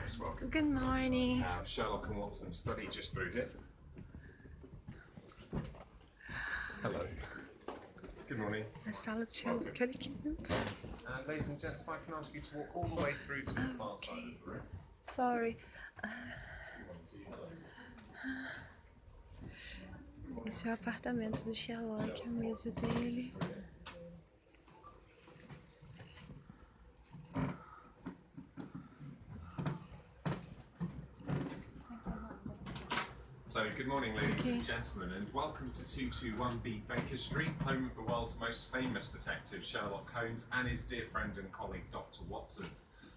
Yes, welcome. Good morning. Sherlock and Watson study just through here. Hello. Good morning. A sala de Sherlock aqui dentro. Ladies and gents, if I can ask you to walk all the way through to the far side of the room. Sorry. Esse é o apartamento do Sherlock, a mesa dele. So, good morning, ladies and gentlemen, and welcome to 221B Baker Street, home of the world's most famous detective, Sherlock Holmes, and his dear friend and colleague, Dr. Watson.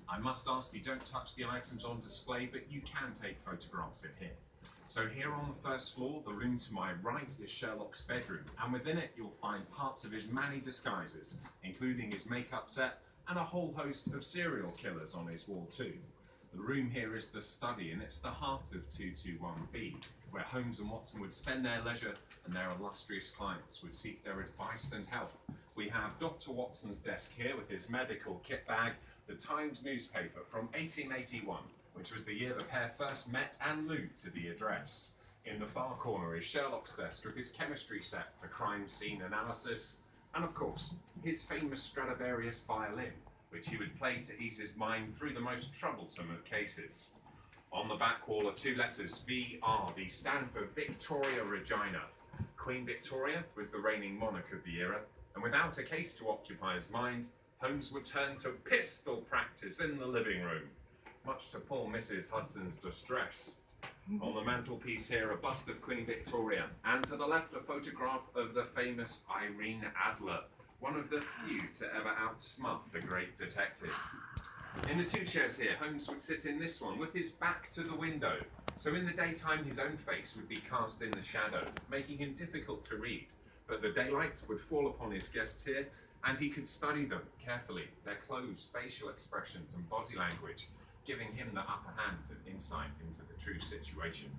I must ask you, don't touch the items on display, but you can take photographs in here. So here on the first floor, the room to my right is Sherlock's bedroom, and within it you'll find parts of his many disguises, including his makeup set and a whole host of serial killers on his wall too. The room here is the study, and it's the heart of 221B, where Holmes and Watson would spend their leisure and their illustrious clients would seek their advice and help. We have Dr. Watson's desk here with his medical kit bag, the Times newspaper from 1881, which was the year the pair first met and moved to the address. In the far corner is Sherlock's desk with his chemistry set for crime scene analysis, and of course, his famous Stradivarius violin, which he would play to ease his mind through the most troublesome of cases. On the back wall are two letters, VR. These stand for Victoria Regina. Queen Victoria was the reigning monarch of the era, and without a case to occupy his mind, Holmes would turn to pistol practice in the living room, much to poor Mrs. Hudson's distress. On the mantelpiece here, a bust of Queen Victoria, and to the left a photograph of the famous Irene Adler, one of the few to ever outsmart the great detective. In the two chairs here, Holmes would sit in this one with his back to the window, so in the daytime his own face would be cast in the shadow, making him difficult to read, but the daylight would fall upon his guests here, and he could study them carefully, their clothes, facial expressions and body language, giving him the upper hand and insight into the true situation.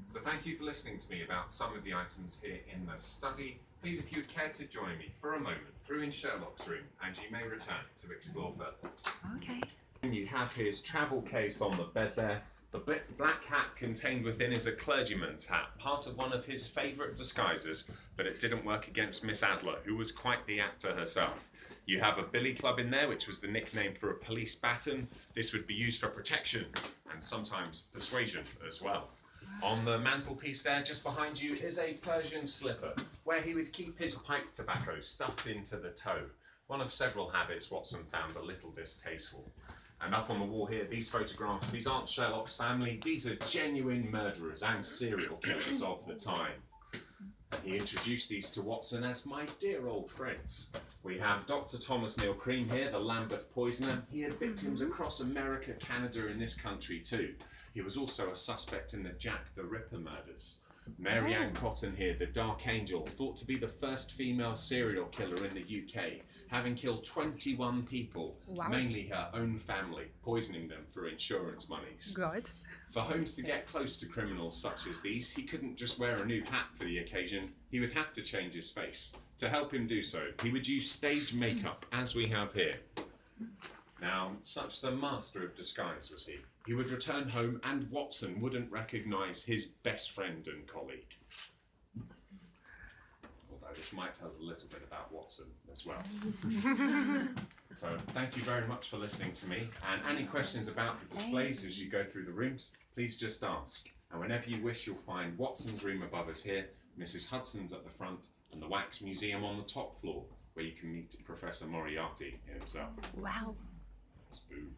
So thank you for listening to me about some of the items here in the study. Please, if you'd care to join me for a moment through in Sherlock's room, and you may return to explore further. Okay. You have his travel case on the bed there. The black hat contained within is a clergyman's hat, part of one of his favourite disguises, but it didn't work against Miss Adler, who was quite the actor herself. You have a billy club in there, which was the nickname for a police baton. This would be used for protection and sometimes persuasion as well. On the mantelpiece there, just behind you, is a Persian slipper, where he would keep his pipe tobacco stuffed into the toe, one of several habits Watson found a little distasteful. And up on the wall here, these photographs, these aren't Sherlock's family, these are genuine murderers and serial killers of the time. He introduced these to Watson as my dear old friends. We have Dr. Thomas Neil Cream here, the Lambeth poisoner. He had victims across America, Canada, and this country too. He was also a suspect in the Jack the Ripper murders. Mary Ann Cotton here, the Dark Angel, thought to be the first female serial killer in the UK, having killed 21 people, mainly her own family, poisoning them for insurance monies. Good. For Holmes to get close to criminals such as these, he couldn't just wear a new hat for the occasion, he would have to change his face. To help him do so, he would use stage makeup, as we have here. Now, such the master of disguise was he. He would return home and Watson wouldn't recognise his best friend and colleague. Although this might tell us a little bit about Watson as well. So thank you very much for listening to me, and any questions about the displays as you go through the rooms, please just ask. And whenever you wish, you'll find Watson's room above us here, Mrs. Hudson's at the front, and the Wax Museum on the top floor, where you can meet Professor Moriarty himself. Wow. Spoon.